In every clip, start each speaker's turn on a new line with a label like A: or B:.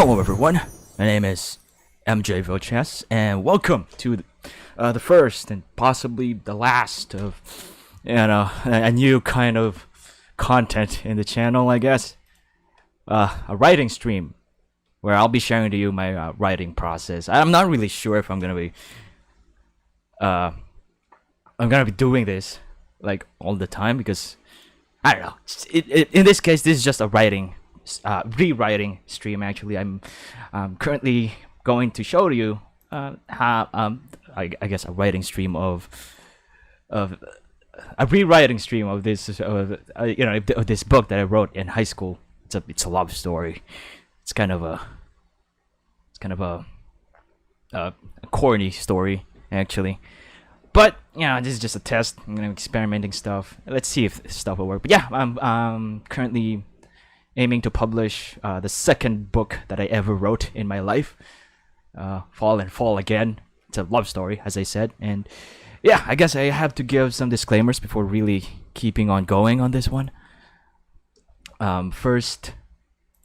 A: Hello everyone, my name is MJ Vilches, and welcome to the first and possibly the last of a new kind of content in the channel, I guess. A writing stream where I'll be sharing to you my writing process. I'm not really sure if I'm gonna be doing this like all the time because I don't know. In this case, this is just a rewriting stream. Actually, I'm currently going to show you how I guess a writing stream of a rewriting stream of this of this book that I wrote in high school. It's a love story. It's kind of a corny story actually. But yeah, this is just a test. I'm gonna be experimenting stuff. Let's see if this stuff will work. But yeah, I'm currently aiming to publish the second book that I ever wrote in my life. Fall and Fall Again. It's a love story, as I said. And yeah, I guess I have to give some disclaimers before really keeping on going on this one. First,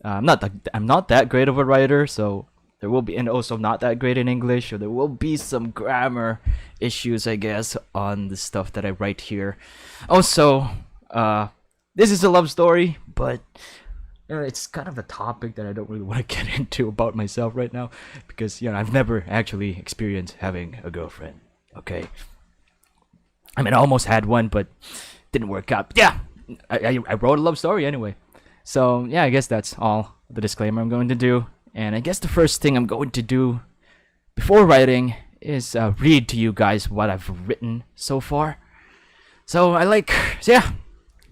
A: I'm not that great of a writer, so there will be, and also not that great in English, so there will be some grammar issues, I guess, on the stuff that I write here. Also, this is a love story, but it's kind of a topic that I don't really want to get into about myself right now, because I've never actually experienced having a girlfriend. Okay, I mean, I almost had one, but didn't work out. But yeah, I wrote a love story anyway. So yeah, I guess that's all the disclaimer I'm going to do. And I guess the first thing I'm going to do before writing is read to you guys what I've written so far. So yeah,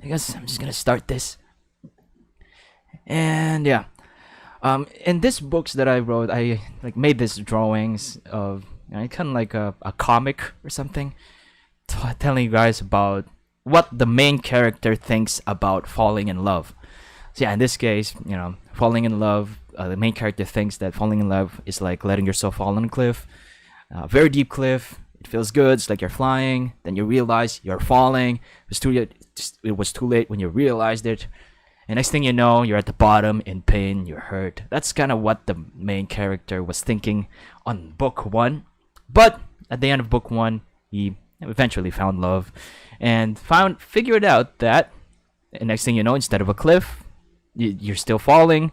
A: I guess I'm just gonna start this. And yeah, in this books that I wrote, I made these drawings of kind of like a comic or something, telling you guys about what the main character thinks about falling in love. So yeah, in this case, falling in love, the main character thinks that falling in love is like letting yourself fall on a cliff, very deep cliff. It feels good, it's like you're flying. Then you realize you're falling. It was too late when you realized it. And next thing you know, you're at the bottom, in pain, you're hurt. That's kind of what the main character was thinking on book one. But at the end of book one, he eventually found love and figured out that, and next thing you know, instead of a cliff, you're still falling.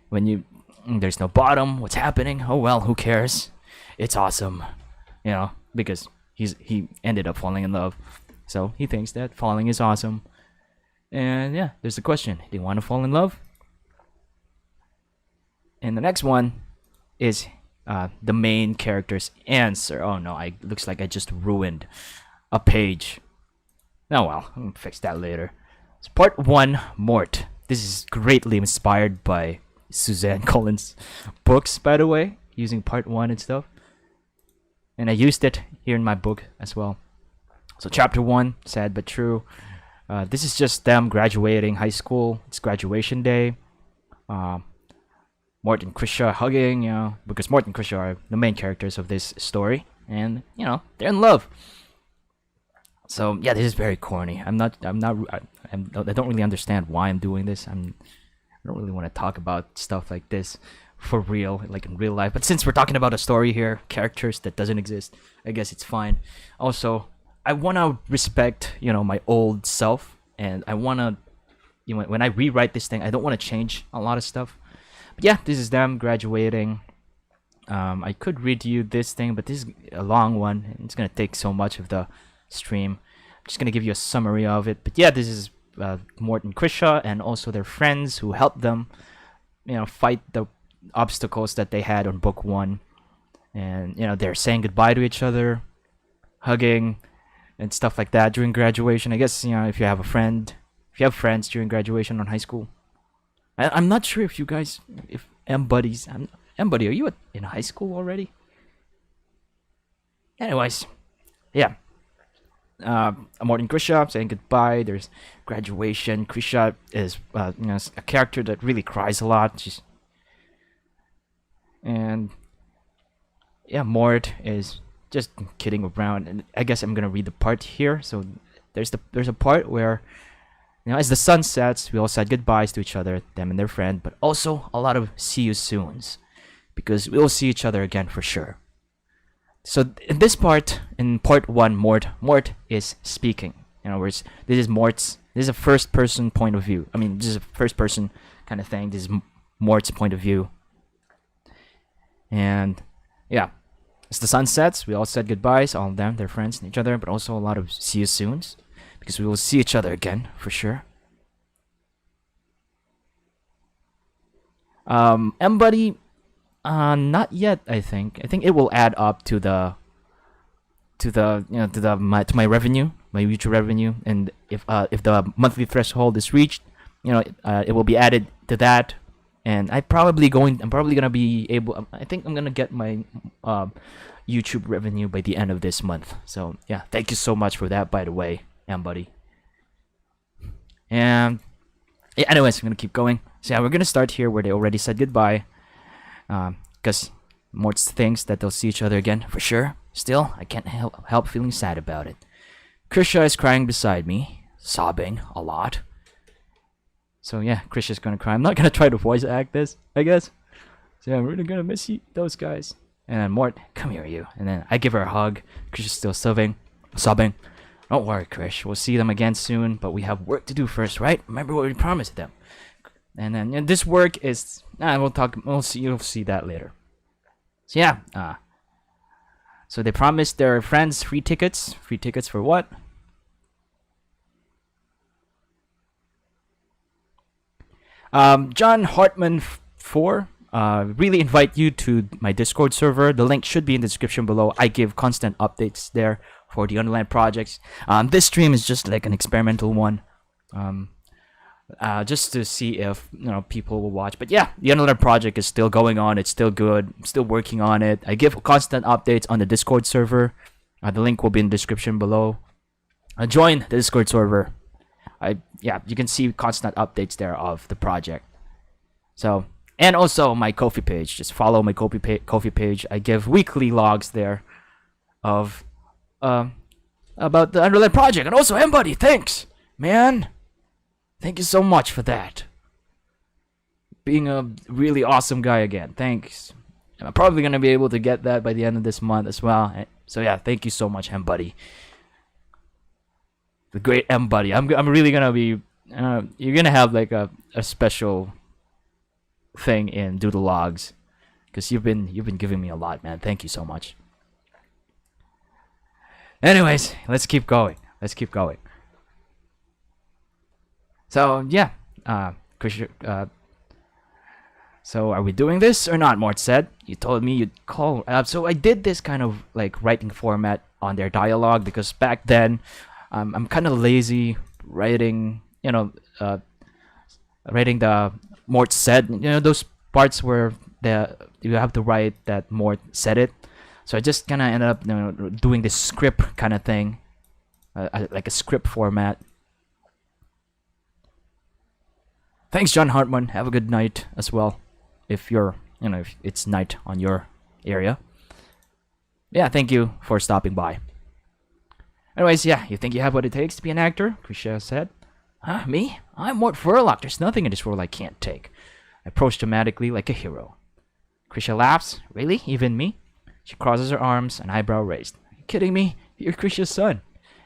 A: When there's no bottom, what's happening? Oh well, who cares? It's awesome, because he ended up falling in love. So he thinks that falling is awesome. And yeah, there's the question: do you want to fall in love? And the next one is the main character's answer. Oh no, looks like I just ruined a page. Oh well, I'm gonna fix that later. It's part 1, Mort. This is greatly inspired by Suzanne Collins' books, by the way, using part 1 and stuff. And I used it here in my book as well. So chapter 1, sad but true. This is just them graduating high school. It's graduation day. Mort and Krisha hugging, because Mort and Krisha are the main characters of this story, and they're in love. So yeah, this is very corny. I don't really understand why I'm doing this. I don't really want to talk about stuff like this for real, like in real life. But since we're talking about a story here, characters that doesn't exist, I guess it's fine. Also, I want to respect, my old self, and I want to, when I rewrite this thing, I don't want to change a lot of stuff. But yeah, this is them graduating. I could read to you this thing, but this is a long one, and it's gonna take so much of the stream. I'm just gonna give you a summary of it. But yeah, this is Mort and Krisha, and also their friends who helped them, fight the obstacles that they had on book 1. And they're saying goodbye to each other, hugging, and stuff like that during graduation. I guess if you have friends during graduation on high school. I'm not sure if you guys, if Mbuddies, Mbuddy, are you in high school already? Anyways, yeah. Mort and Krisha saying goodbye. There's graduation. Krisha is a character that really cries a lot. And yeah, Mort is just kidding around. And I guess I'm gonna read the part here. So there's a part where As the sun sets, we all said goodbyes to each other, them and their friend, but also a lot of see you soons, because we'll see each other again for sure. So in this part, in part 1, Mort is speaking. In other words, this is a first person point of view. I mean, this is a first person kind of thing. This is Mort's point of view. And yeah, as the sun sets, we all said goodbyes, all of them, their friends, and each other, but also a lot of see you soons, because we will see each other again for sure. Mbuddy, not yet. I think it will add up to my revenue, my YouTube revenue, and if the monthly threshold is reached, it will be added to that. And I'm probably gonna be able. I think I'm gonna get my YouTube revenue by the end of this month. So yeah, thank you so much for that, by the way, Mbuddy. And yeah, anyways, I'm gonna keep going. So yeah, we're gonna start here where they already said goodbye, because Mort thinks that they'll see each other again for sure. Still, I can't help feeling sad about it. Krisha is crying beside me, sobbing a lot. So yeah, Krisha's gonna cry. I'm not gonna try to voice act this, I guess. So yeah, I'm really gonna miss you, those guys. And then Mort, come here, you. And then I give her a hug. Krisha's still sobbing. Don't worry, Krish. We'll see them again soon, but we have work to do first, right? Remember what we promised them. And then this work is. We'll see. You'll see that later. So yeah. So they promised their friends free tickets. Free tickets for what? John Hartman 4. Really invite you to my Discord server. The link should be in the description below. I give constant updates there for the underline projects. This stream is just like an experimental one, just to see if people will watch. But yeah, the underline project is still going on. It's still good. I'm still working on it. I give constant updates on the Discord server. The link will be in the description below. Join the Discord server. You can see constant updates there of the project. So. And also my KoFi page. Just follow my KoFi page. I give weekly logs there of about the underline project. And also, Mbuddy, thanks, man. Thank you so much for that. Being a really awesome guy again. Thanks. I'm probably gonna be able to get that by the end of this month as well. So yeah, thank you so much, Mbuddy. The great Mbuddy. I'm really gonna be. You're gonna have like a special thing in Doodle Logs, because you've been giving me a lot, man. Thank you so much. Anyways, let's keep going. So yeah, so are we doing this or not? Mort said. You told me you'd call. So I did this kind of like writing format on their dialogue, because back then I'm kind of lazy writing. Writing the Mort said, those parts where you have to write that Mort said it. So I just kind of ended up doing this script kind of thing, like a script format. Thanks, John Hartman. Have a good night as well, if if it's night on your area. Yeah, thank you for stopping by. Anyways, yeah, you think you have what it takes to be an actor? Krisha said. Huh, me? I'm Mort Furlock. There's nothing in this world I can't take. I approach dramatically like a hero. Krisha laughs. Really? Even me? She crosses her arms, an eyebrow raised. Are you kidding me? You're Krisha's son.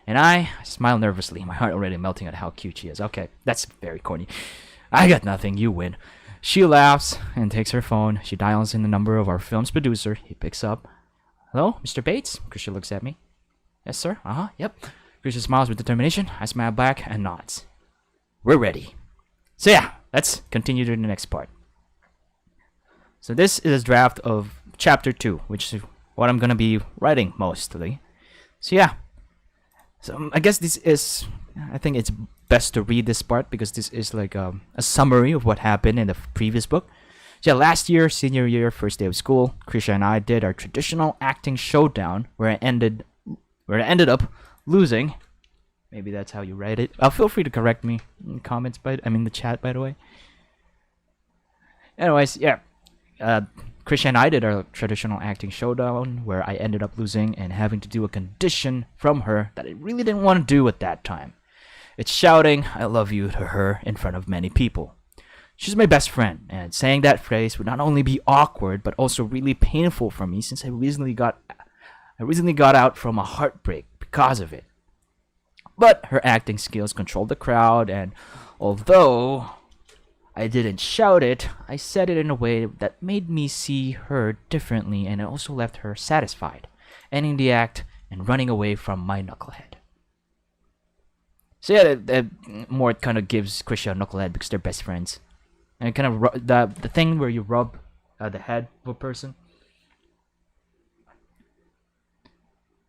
A: And I smile nervously, my heart already melting at how cute she is. Okay, that's very corny. I got nothing. You win. She laughs and takes her phone. She dials in the number of our film's producer. He picks up. Hello, Mr. Bates? Krisha looks at me. Yes, sir. Yep. Krisha smiles with determination. I smile back and nods. We're ready. So yeah, let's continue to the next part. So this is a draft of chapter 2, which is what I'm gonna be writing mostly. So yeah. So I guess I think it's best to read this part, because this is like a summary of what happened in the previous book. So yeah, last year, senior year, first day of school, Krisha and I did our traditional acting showdown where I ended up losing. Maybe that's how you write it. Feel free to correct me in the comments, the chat, by the way. Anyways, yeah. Krisha and I did our traditional acting showdown where I ended up losing and having to do a condition from her that I really didn't want to do at that time. It's shouting "I love you" to her in front of many people. She's my best friend, and saying that phrase would not only be awkward but also really painful for me since I recently got out from a heartbreak because of it. But her acting skills controlled the crowd, and although I didn't shout it, I said it in a way that made me see her differently, and it also left her satisfied, ending the act and running away from my knucklehead. So yeah, Mort kind of gives Krisha a knucklehead because they're best friends. And kind of the thing where you rub the head of a person.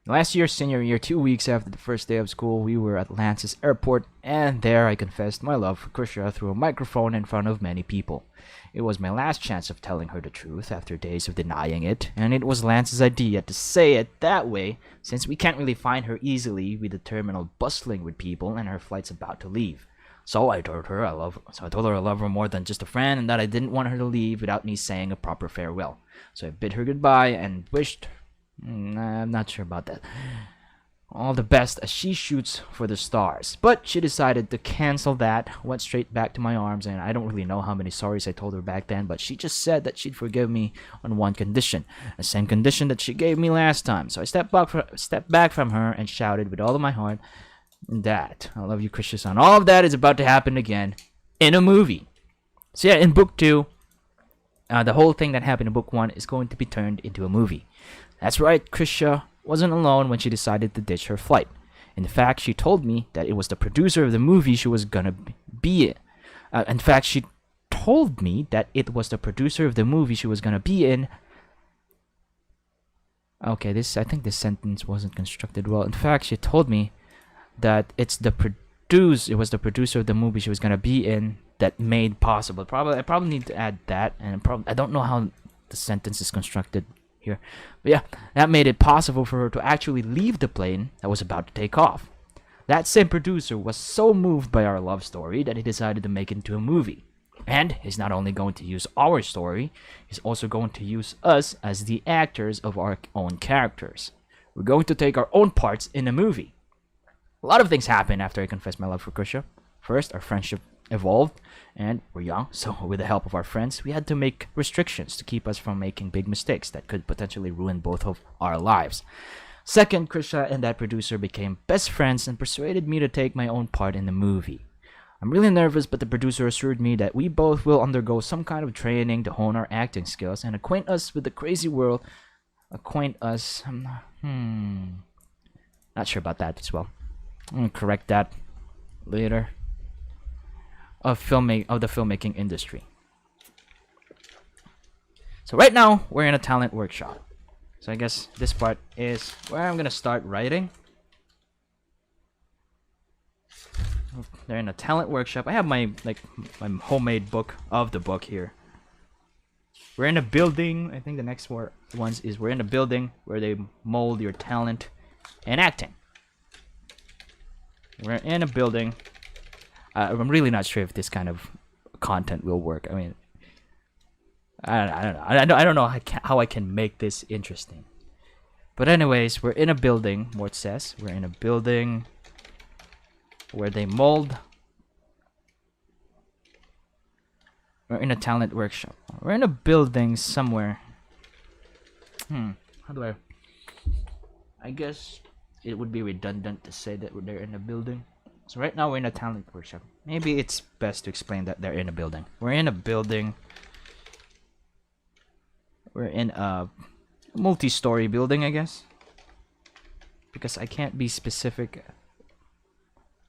A: Last year, senior year, 2 weeks after the first day of school, we were at Lance's airport, and there I confessed my love for Krisha through a microphone in front of many people. It was my last chance of telling her the truth after days of denying it, and it was Lance's idea to say it that way since we can't really find her easily with the terminal bustling with people and her flight's about to leave. So I told her I love her more than just a friend, and that I didn't want her to leave without me saying a proper farewell. So I bid her goodbye and wished I'm not sure about that. All the best as she shoots for the stars. But she decided to cancel that, went straight back to my arms, and I don't really know how many sorries I told her back then, but she just said that she'd forgive me on one condition, the same condition that she gave me last time. So I stepped back from her and shouted with all of my heart, that I love you, Krisha-san. All of that is about to happen again in a movie. So yeah, in book 2, the whole thing that happened in book 1 is going to be turned into a movie. That's right, Krisha wasn't alone when she decided to ditch her flight. In fact, she told me that it was the producer of the movie she was gonna be in. In fact, she told me that it was the producer of the movie she was gonna be in. Okay, I think this sentence wasn't constructed well. In fact, she told me that it was the producer of the movie she was gonna be in that made possible. I probably need to add that, and I don't know how the sentence is constructed here. But yeah, that made it possible for her to actually leave the plane that was about to take off. That same producer was so moved by our love story that he decided to make it into a movie. And he's not only going to use our story, he's also going to use us as the actors of our own characters. We're going to take our own parts in the movie. A lot of things happened after I confessed my love for Krisha. First, our friendship evolved, and we're young, so with the help of our friends, we had to make restrictions to keep us from making big mistakes that could potentially ruin both of our lives. Second, Krisha and that producer became best friends and persuaded me to take my own part in the movie. I'm really nervous, but the producer assured me that we both will undergo some kind of training to hone our acting skills and acquaint us with the crazy world. Not sure about that as well. I'm gonna correct that later. Of the filmmaking industry. So right now we're in a talent workshop. So I guess this part is where I'm gonna start writing. They're in a talent workshop. I have my homemade book of the book here. We're in a building. I think the next ones is we're in a building where they mold your talent and acting. We're in a building. I'm really not sure if this kind of content will work. I mean, I don't know how I can make this interesting. But anyways, we're in a building. Mort says we're in a building where they mold. We're in a talent workshop. We're in a building somewhere. How do I guess it would be redundant to say that they're in a building. So right now we're in a talent workshop. Maybe it's best to explain that they're in a building. We're in a building. We're in a multi-story building, I guess. Because I can't be specific.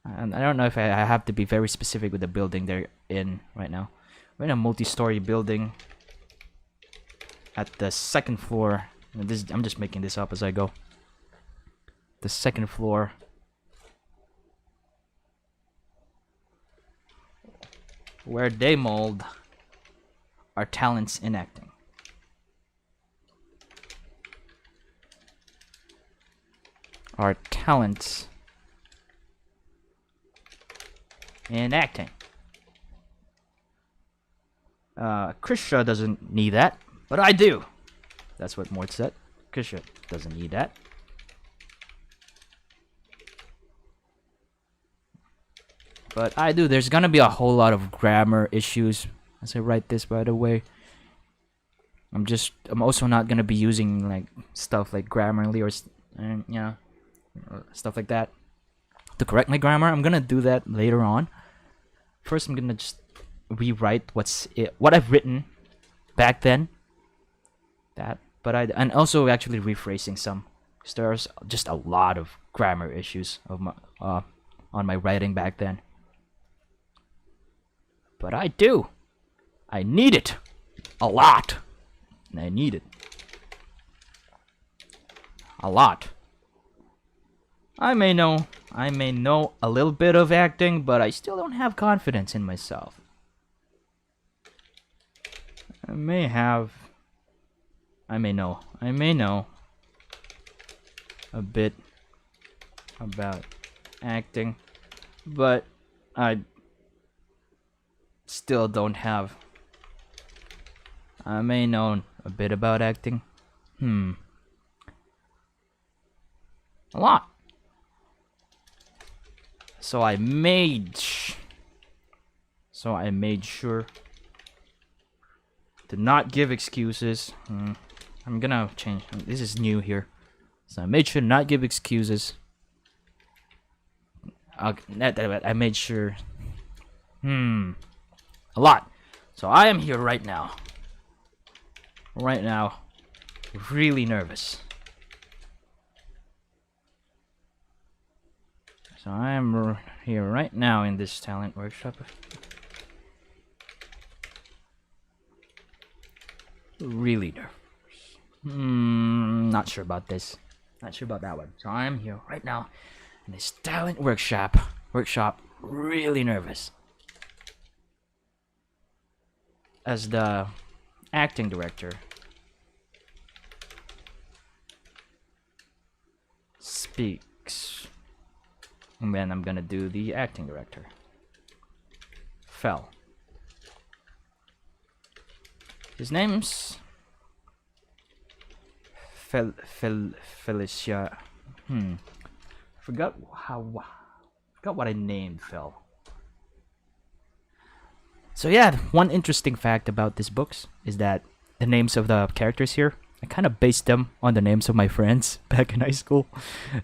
A: And I don't know if I have to be very specific with the building they're in right now. We're in a multi-story building at the second floor. I'm just making this up as I go. The second floor. Where they mold our talents in acting. Our talents in acting. Krisha doesn't need that, but I do. That's what Mort said. Krisha doesn't need that. But there's gonna be a whole lot of grammar issues as I write this, by the way. I'm also not gonna be using like stuff like Grammarly or stuff like that to correct my grammar. I'm gonna do that later on. First, I'm gonna just rewrite what I've written back then. And also actually rephrasing some, because there's just a lot of grammar issues of my on my writing back then. But I need it a lot, and I need it a lot. I may know a little bit of acting, but I still don't have confidence in myself. I may know a bit about acting, but I still don't have. I may know a bit about acting. A lot. So I made sure to not give excuses. I'm gonna change. This is new here, so I made sure to not give excuses. I made sure. A lot. So I am here right now. Really nervous. So I am here right now in this talent workshop. Really nervous. Not sure about this. Not sure about that one. So I am here right now in this talent workshop. Really nervous. As the acting director speaks. And then I'm gonna do the acting director. Fell. His name's Felicia. Forgot what I named Fell. So yeah, one interesting fact about these books is that the names of the characters here, I kind of based them on the names of my friends back in high school.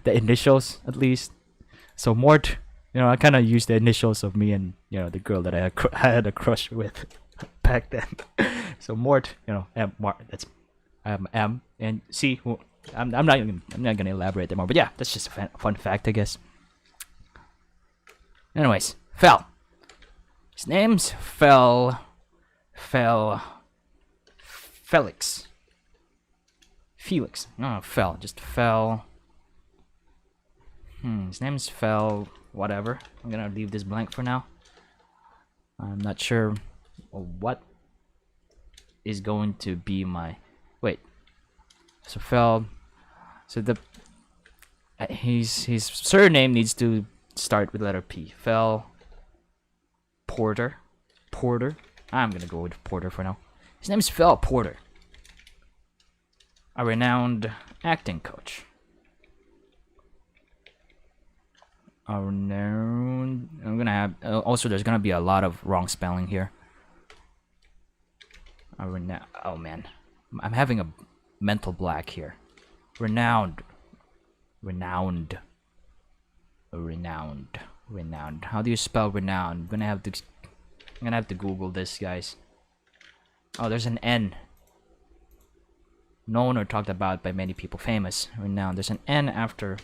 A: The initials, at least. So Mort, I kind of used the initials of me and the girl that I had a crush with back then. So Mort, M. That's M, and C. Well, I'm not gonna elaborate more, but yeah, that's just a fun fact, I guess. Anyways, Fel. His name's Felix. No, Fel. Just Fel. His name's Fel. Whatever. I'm gonna leave this blank for now. I'm not sure what is going to be my. Wait. So Fel. So his surname needs to start with letter P. Fel. Porter. I'm gonna go with Porter for now. His name is Fel Porter. A renowned acting coach. I'm gonna have. Also, there's gonna be a lot of wrong spelling here. Oh man, I'm having a mental black here. Renowned. How do you spell renowned? I'm gonna have to Google this, guys. Oh, there's an N. Known or talked about by many people. Famous. Renowned. There's an N after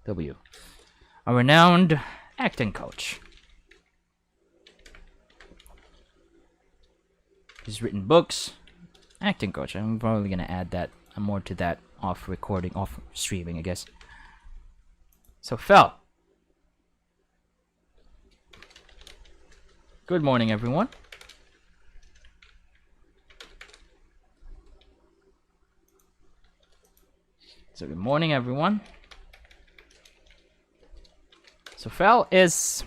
A: W. A renowned acting coach. He's written books. Acting coach. I'm probably gonna add that more to that off streaming, I guess. So Fel. Good morning, everyone. So good morning, everyone. So Fel is.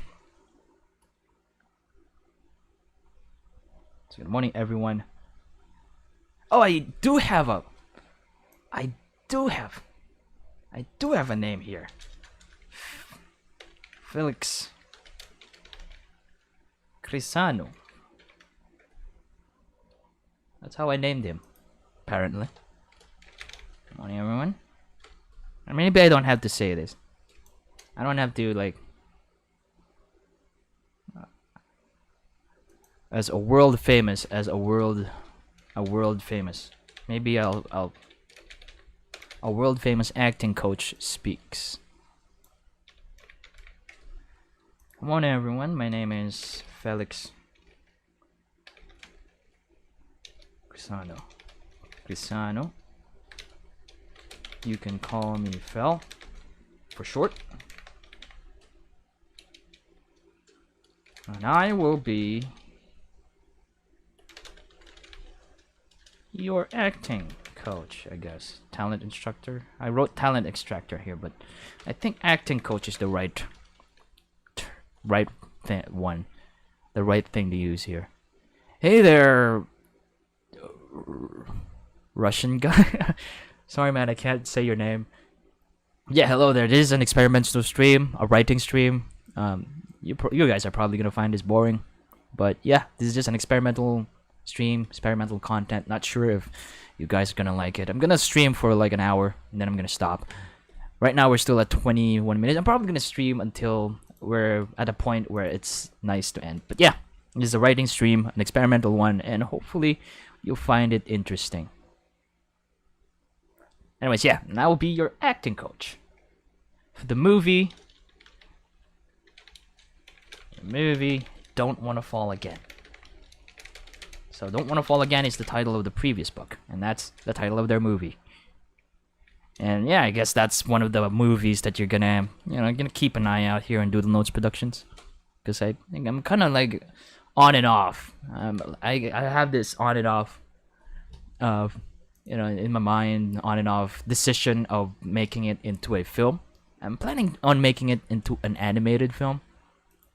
A: So good morning, everyone. Oh, I do have a name here. Felix. Crisano. That's how I named him, apparently. Good morning, everyone. Or maybe I don't have to say this. I don't have to, like... As a world famous. Maybe a world famous acting coach speaks. Good morning, everyone. My name is Felix Crisano. You can call me Fel for short. And I will be your acting coach, I guess. Talent instructor. I wrote talent extractor here, but I think acting coach is the right thing to use here. Hey there, Russian guy. Sorry, man, I can't say your name. Yeah, hello there. This is an experimental stream, a writing stream. You guys are probably gonna find this boring, but yeah, this is just an experimental stream, experimental content. Not sure if you guys are gonna like it. I'm gonna stream for like an hour, and then I'm gonna stop. Right now, we're still at 21 minutes. I'm probably gonna stream until we're at a point where it's nice to end. But yeah, this is a writing stream, an experimental one, and hopefully you'll find it interesting. Anyways, yeah, and I will be your acting coach for the movie. Don't Wanna Fall Again. So Don't Wanna Fall Again is the title of the previous book, and that's the title of their movie. And yeah, I guess that's one of the movies that you're gonna keep an eye out here in Doodle Notes Productions, because I think I'm kind of like on and off. I have this on and off, in my mind, on and off decision of making it into a film. I'm planning on making it into an animated film,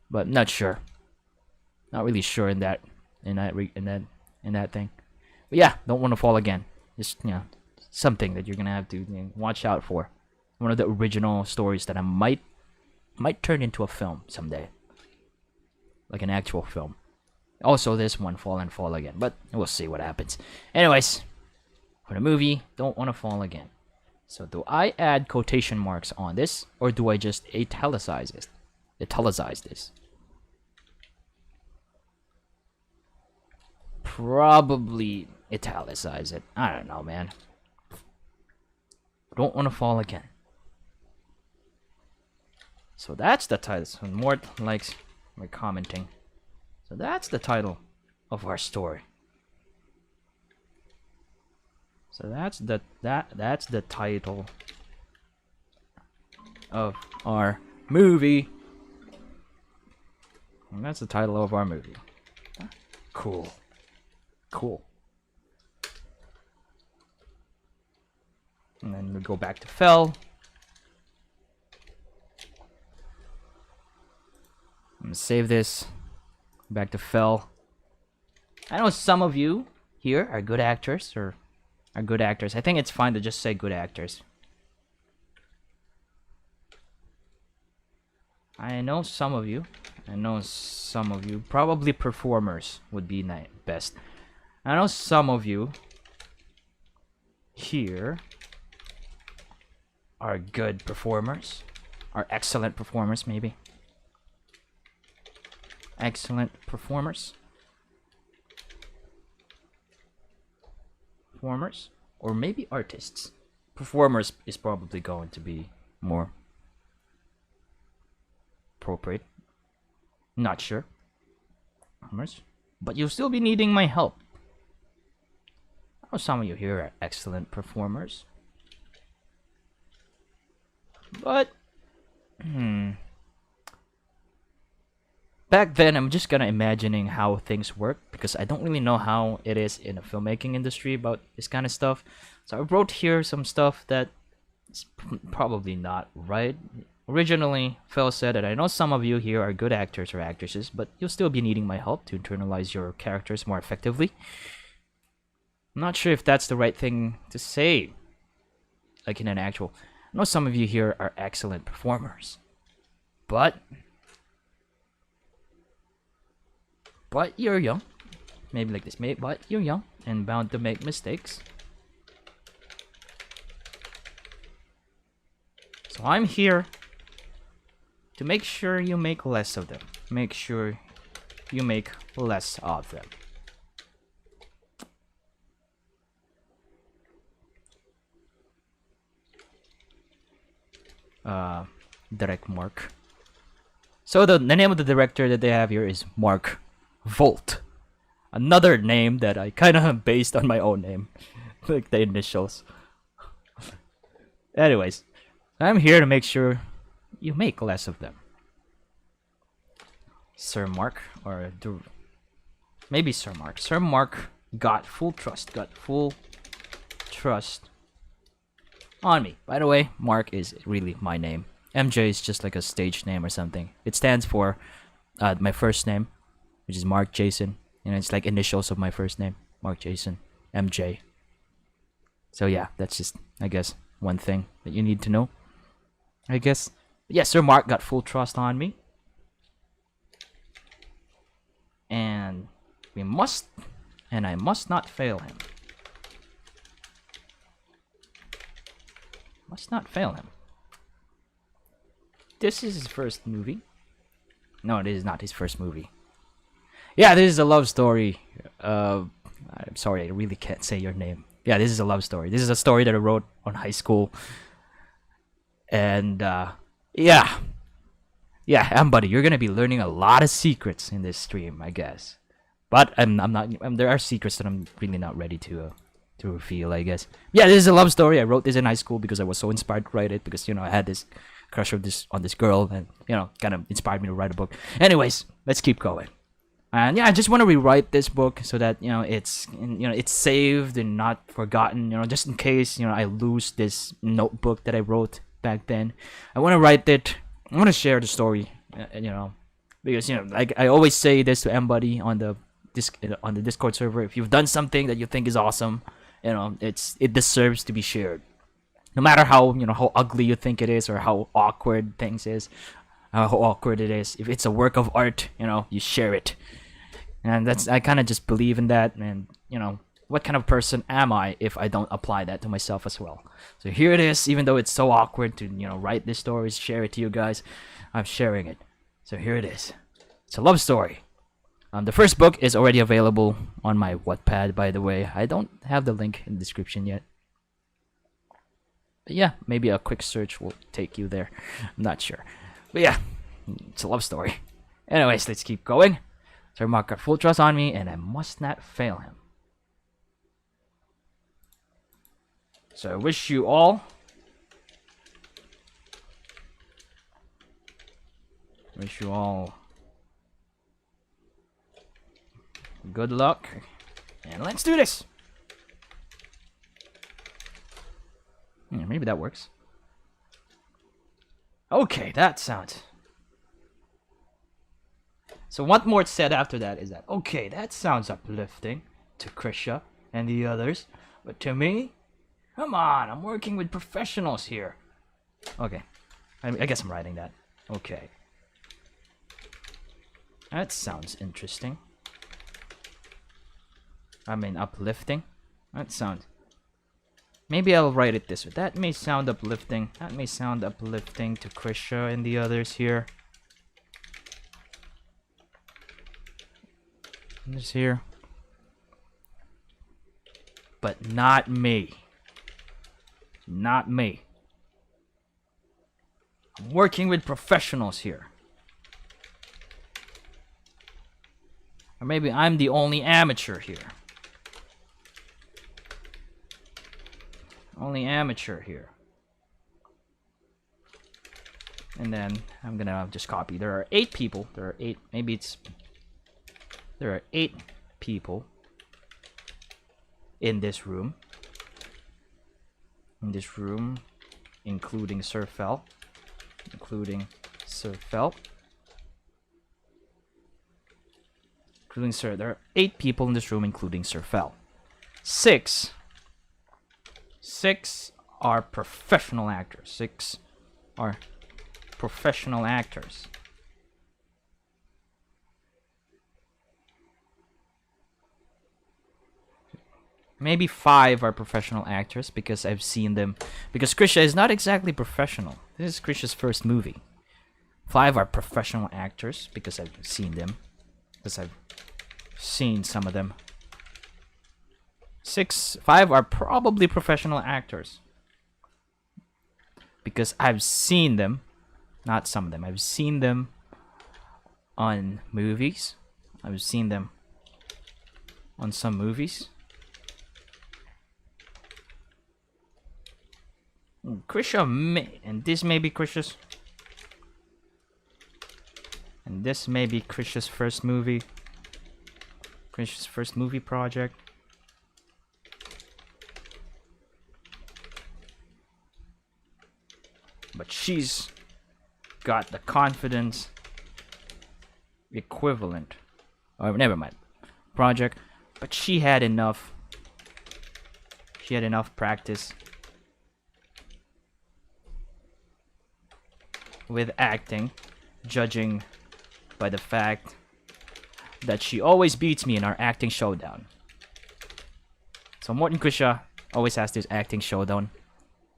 A: but not sure. Not really sure in that thing. But yeah, Don't Wanna Fall Again. Just something that you're gonna have to watch out for. One of the original stories that I might turn into a film someday, like an actual film. Also, this one, Fall and Fall Again, but we'll see what happens. Anyways, for the movie, Don't Wanna Fall Again. So, do I add quotation marks on this, or do I just italicize this? Probably italicize it. I don't know, man. Don't Wanna Fall Again. So that's the title. So Mort likes my commenting. So that's the title of our story. So that's the title of our movie. And that's the title of our movie. Cool. And then we go back to Fel. I'm gonna save this. Back to Fel. I know some of you here are good actors, or are good actors. I think it's fine to just say good actors. I know some of you. Probably performers would be best. I know some of you here are good performers, are excellent performers, maybe. Excellent performers. Or maybe artists. Performers is probably going to be more appropriate. Not sure. But you'll still be needing my help. I know some of you here are excellent performers. But, back then, I'm just kinda imagining how things work, because I don't really know how it is in the filmmaking industry about this kind of stuff. So I wrote here some stuff that is probably not right. Originally, Phil said that I know some of you here are good actors or actresses, but you'll still be needing my help to internalize your characters more effectively. I'm not sure if that's the right thing to say, like in an actual... I know some of you here are excellent performers, but but you're young. Maybe like this, but you're young and bound to make mistakes. So I'm here to make sure you make less of them. Make sure you make less of them. Direct Mark. So the name of the director that they have here is Mark Volt. Another name that I kind of based on my own name. Like the initials. Anyways, I'm here to make sure you make less of them. Sir Mark, or maybe Sir Mark. Sir Mark got full trust on me. By the way, Mark is really my name. MJ is just like a stage name or something. It stands for my first name, which is Mark Jason. You know, it's like initials of my first name, Mark Jason, MJ. So yeah, that's just, I guess, one thing that you need to know. I guess. Yes, Sir Mark got full trust on me. And I must not fail him. Must not fail him. This is his first movie. No, this is not his first movie. Yeah, this is a love story. I'm sorry, I really can't say your name. Yeah, this is a love story. This is a story that I wrote on high school. And yeah, Mbuddy, you're gonna be learning a lot of secrets in this stream, I guess. But I'm not. There are secrets that I'm really not ready to reveal, I guess. Yeah, this is a love story. I wrote this in high school because I was so inspired to write it, because I had this crush on this girl, and kind of inspired me to write a book. Anyways, let's keep going. And yeah, I just want to rewrite this book so that it's saved and not forgotten. Just in case I lose this notebook that I wrote back then. I want to write it. I want to share the story. Because like I always say this to everybody on the Discord server. If you've done something that you think is awesome, it deserves to be shared. No matter how how ugly you think it is, or how awkward things is, how awkward it is. If it's a work of art, you share it. And I kind of just believe in that. And what kind of person am I if I don't apply that to myself as well? So here it is. Even though it's so awkward to write this story, share it to you guys, I'm sharing it. So here it is. It's a love story. The first book is already available on my Wattpad, by the way. I don't have the link in the description yet. But yeah, maybe a quick search will take you there. I'm not sure. But yeah, it's a love story. Anyways, let's keep going. Sir Mark got full trust on me, and I must not fail him. So I wish you all good luck, and let's do this. Yeah, maybe that works. Okay, that sounds. So what more said after that is that, okay, that sounds uplifting to Krisha and the others, but to me, come on, I'm working with professionals here. Okay, I guess I'm writing that. Okay. That sounds interesting. I mean, uplifting. That sounds. Maybe I'll write it this way. That may sound uplifting. That may sound uplifting to Krisha and the others here. This here. But not me. Not me. I'm working with professionals here. Or maybe I'm the only amateur here. Only amateur here. And then I'm gonna just copy. There are 8 people. There are 8. Maybe it's. There are 8 people in this room. In this room, including Sir Fel. Including Sir Fel. Including Sir. There are 8 people in this room, including Sir Fel. 6 are professional actors. 6 are professional actors. Maybe 5 are professional actors because I've seen them. Because Krisha is not exactly professional. This is Krisha's first movie. 5 are professional actors because I've seen them. Because I've seen some of them. 5 are probably professional actors. Because I've seen them. Not some of them. I've seen them on movies. I've seen them on some movies. Krisha may, and this may be Krisha's, and this may be Krisha's first movie. Krisha's first movie project. But she's got the confidence equivalent. Oh, never mind. Project. But she had enough. She had enough practice with acting, judging by the fact that she always beats me in our acting showdown. So Morton and Krisha always has this acting showdown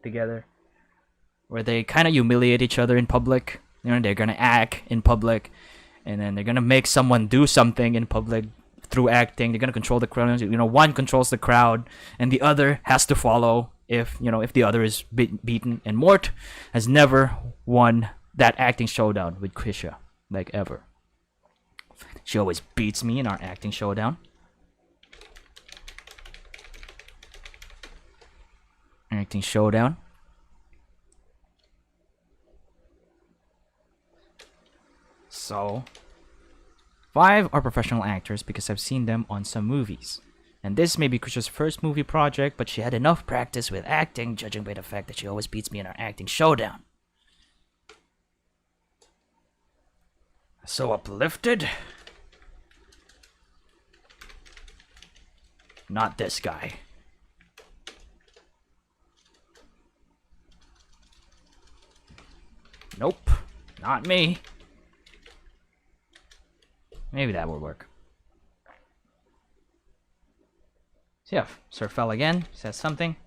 A: together, where they kind of humiliate each other in public. You know, they're gonna act in public, and then they're gonna make someone do something in public through acting. They're gonna control the crowd. You know, one controls the crowd, and the other has to follow. If the other is beaten. And Mort has never won that acting showdown with Krisha, like ever. She always beats me in our acting showdown. Acting showdown. So, 5 are professional actors because I've seen them on some movies. And this may be Krisha's first movie project, but she had enough practice with acting, judging by the fact that she always beats me in our acting showdown. So uplifted. Not this guy. Nope, not me. Maybe that will work. So yeah, Sir Fell again says something.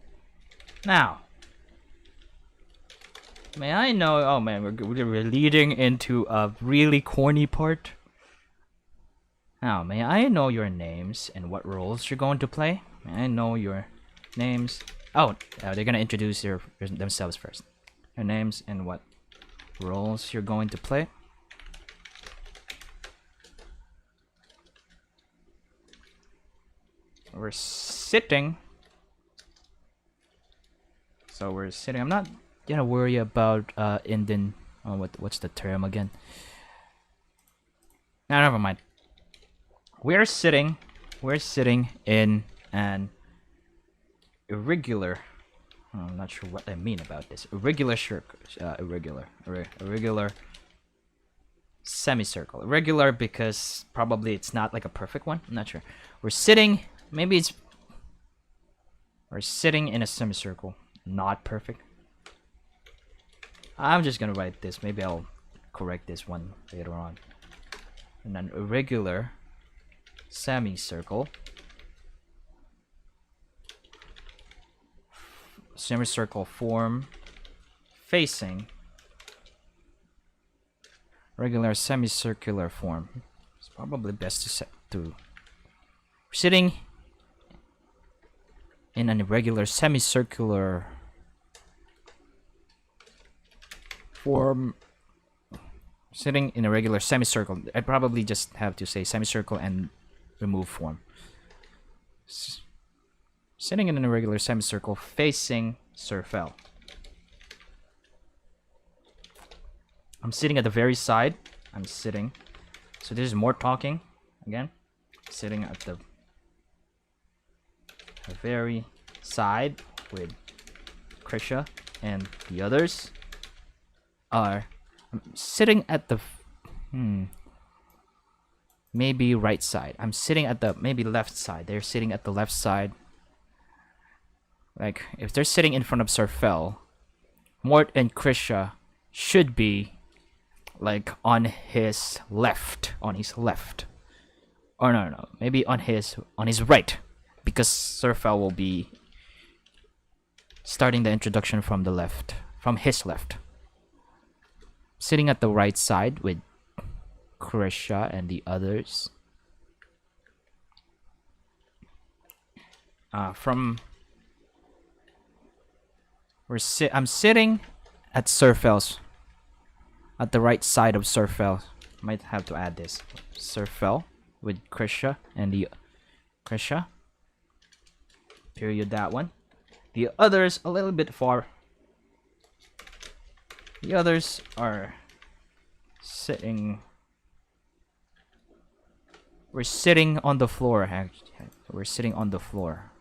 A: Now, may I know? Oh man, we're leading into a really corny part. Now, may I know your names and what roles you're going to play? May I know your names? Oh, they're gonna introduce themselves first. Their names and what roles you're going to play. We're sitting. So we're sitting. I'm not gonna worry about Indian. What's the term again? No, never mind. We're sitting in an irregular. I'm not sure what I mean about this. Irregular irregular semicircle. Irregular because probably it's not like a perfect one. I'm not sure. We're sitting. We're sitting in a semicircle. Not perfect. I'm just gonna write this. Maybe I'll correct this one later on. And an irregular semicircle. Semicircle form facing regular semicircular form. It's probably best to set to sitting in an irregular semicircular form. Sitting in a regular semicircle. I'd probably just have to say semicircle and remove form. Sitting in an irregular semicircle facing Sir Fell. I'm sitting at the very side. I'm sitting. So there's more talking again. Sitting at the very side with Krisha and the others are sitting at the maybe right side. I'm sitting at the maybe left side. They're sitting at the left side. Like if they're sitting in front of Sir Fell, Mort and Krisha should be like on his left. Or no, maybe on his right. because Surfel will be starting the introduction from the left, from his left. Sitting at the right side with Krisha and the others. I'm sitting at Surfel's, at the right side of Surfel. Might have to add this. Surfel with Krisha and the Krisha. Period that one. The others a little bit far. The others are sitting. We're sitting on the floor. We're sitting on the floor.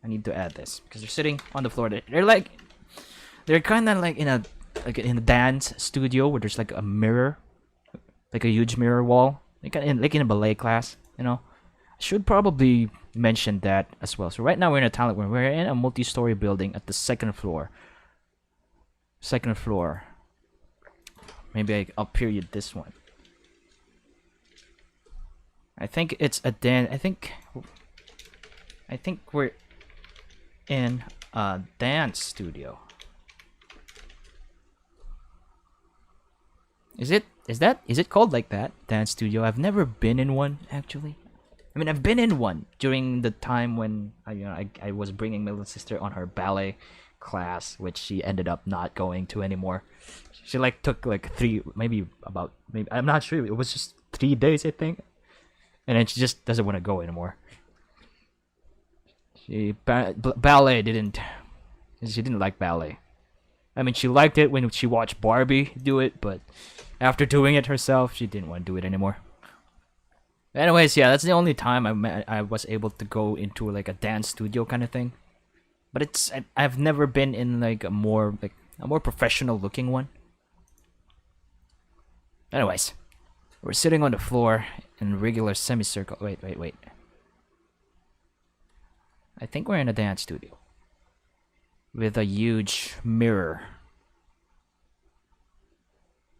A: I need to add this because they're sitting on the floor. They're kind of like in a dance studio where there's like a mirror, like a huge mirror wall, like in a ballet class. You know, I should probably mention that as well. So right now we're in a talent room. We're in a multi-story building at the second floor. Second floor. Maybe I'll period this one. I think it's a I think we're in a dance studio. Is it called like that? Dance studio? I've never been in one actually. I mean, I've been in one during the time when I was bringing my little sister on her ballet class, which she ended up not going to anymore. She like took like maybe I'm not sure. It was just 3 days, I think. And then she just doesn't want to go anymore. She didn't like ballet. I mean, she liked it when she watched Barbie do it, but after doing it herself, she didn't want to do it anymore. Anyways, yeah, that's the only time I was able to go into like a dance studio kind of thing. But I've never been in like a more professional looking one. Anyways, we're sitting on the floor in regular semicircle. Wait. I think we're in a dance studio with a huge mirror.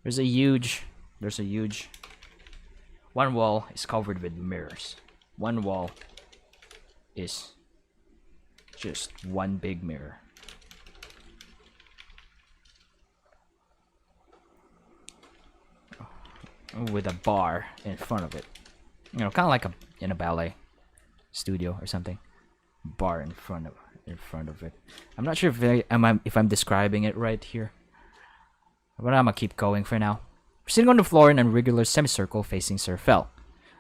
A: There's a huge. One wall is covered with mirrors. One wall is just one big mirror. With a bar in front of it. You know, kind of like in a ballet studio or something. Bar in front of it. I'm not sure if I'm describing it right here. But I'm gonna keep going for now. We're sitting on the floor in a regular semicircle facing Surfel.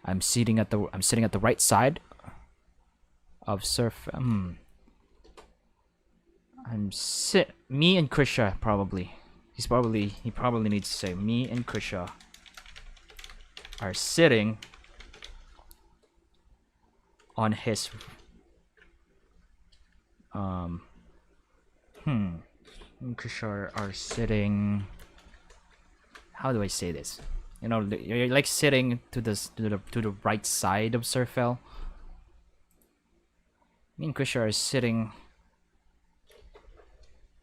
A: I'm sitting at the right side of Surfel. Me and Krisha probably. He probably needs to say me and Krisha are sitting on his Krisha are sitting. How do I say this? You know, you're like sitting to the right side of Surfel. Me and Krisha are sitting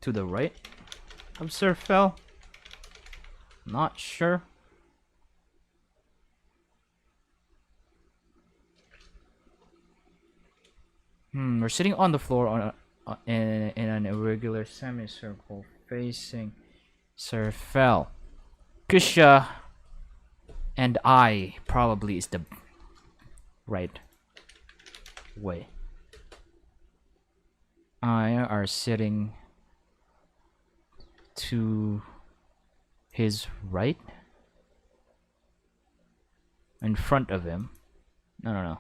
A: to the right of Surfel. Not sure. We're sitting on the floor in an irregular semicircle facing Surfel. Krisha and I probably is the right way. I are sitting to his right, in front of him. No.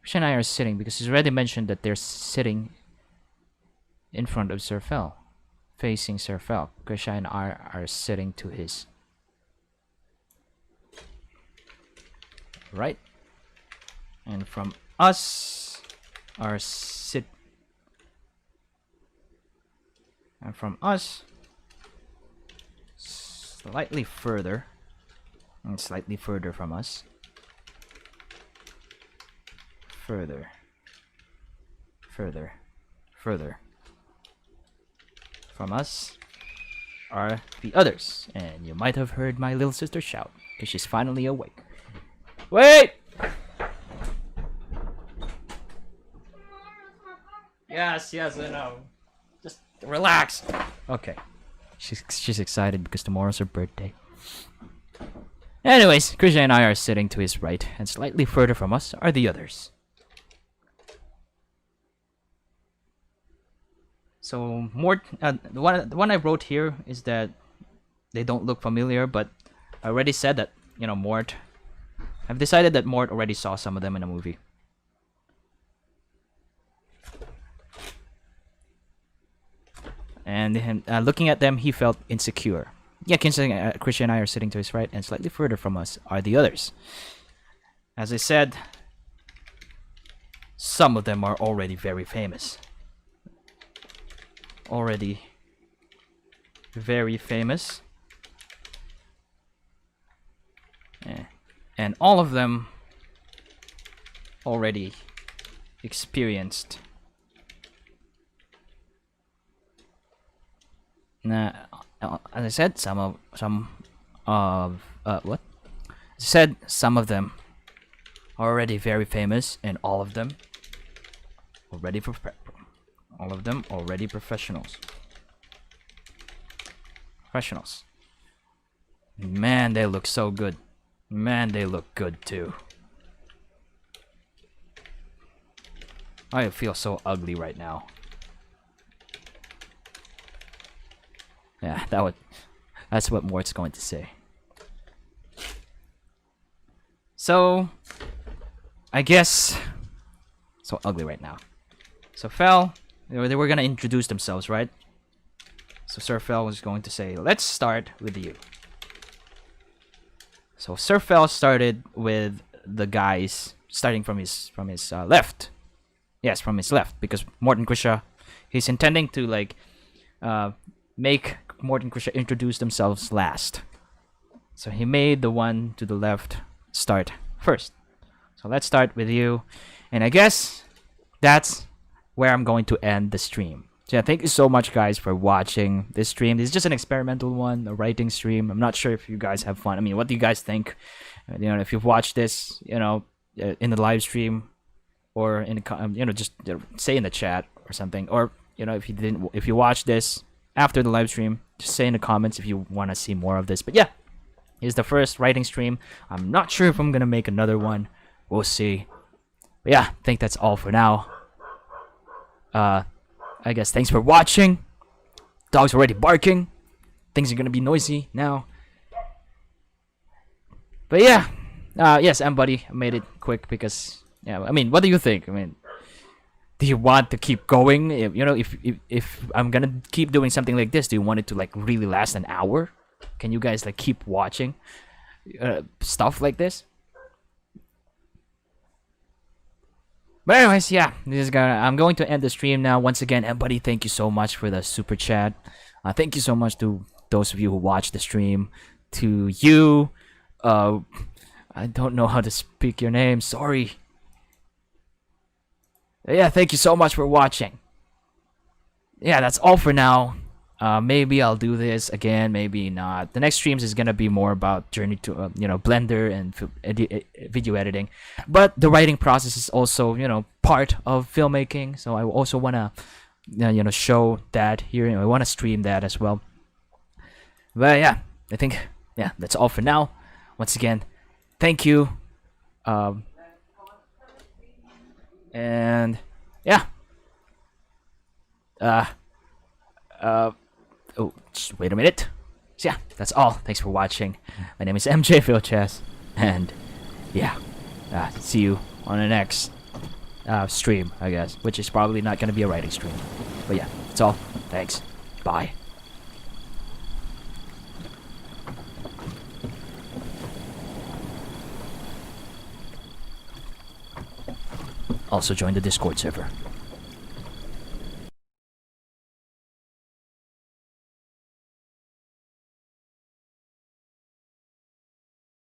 A: Krisha and I are sitting because he's already mentioned that they're sitting in front of Surfel, facing Surfel. Krisha and I are sitting to his right, and from us are from us slightly further, and slightly further from us. Further from us are the others, and you might have heard my little sister shout because she's finally awake. Wait! Yes, yes, I know. Just relax. Okay. She's excited because tomorrow's her birthday. Anyways, Christian and I are sitting to his right, and slightly further from us are the others. So the one I wrote here is that they don't look familiar, but I already said that Mort. I've decided that Mort already saw some of them in a movie. And looking at them, he felt insecure. Yeah, Christian and I are sitting to his right, and slightly further from us are the others. As I said, some of them are already very famous. Already very famous. And all of them already experienced as I said, some of what? As I said, some of them are already very famous, and all of them already professionals. Man, they look so good. Man, they look good too. I feel so ugly right now. Yeah, that's what Mort's going to say. So, I guess so ugly right now. So Fel, they were gonna introduce themselves, right? So Sir Fel was going to say, "Let's start with you." So Sir Fel started with the guys starting from his left. Yes, from his left, because Morton Krisha, he's intending to make Morton Krisha introduce themselves last. So he made the one to the left start first. So let's start with you, and I guess that's where I'm going to end the stream. So yeah, thank you so much, guys, for watching this stream. This is just an experimental one, a writing stream. I'm not sure if you guys have fun. I mean, what do you guys think? If you've watched this, in the live stream, or in the just say in the chat or something. Or if you watch this after the live stream, just say in the comments if you want to see more of this. But yeah, here's the first writing stream. I'm not sure if I'm gonna make another one. We'll see. But yeah, I think that's all for now. I guess thanks for watching. Dog's already barking. Things are gonna be noisy now. But yeah, yes, Mbuddy, I made it quick because I mean, what do you think? I mean, do you want to keep going? If I'm gonna keep doing something like this, do you want it to really last an hour? Can you guys keep watching stuff like this? But anyways, yeah, I'm going to end the stream now. Once again, Mbuddy, thank you so much for the super chat. Thank you so much to those of you who watched the stream. To you, I don't know how to speak your name. Sorry. Yeah, thank you so much for watching. Yeah, that's all for now. Maybe I'll do this again, maybe not. The next streams is gonna be more about journey to Blender and video editing, but the writing process is also part of filmmaking. So I also wanna show that here. I wanna stream that as well. But yeah, I think that's all for now. Once again, thank you. And yeah. Oh, just wait a minute. So yeah, that's all. Thanks for watching. My name is MJ Philchess, and yeah, see you on the next stream, I guess, which is probably not gonna be a writing stream. But yeah, that's all. Thanks. Bye. Also join the Discord server.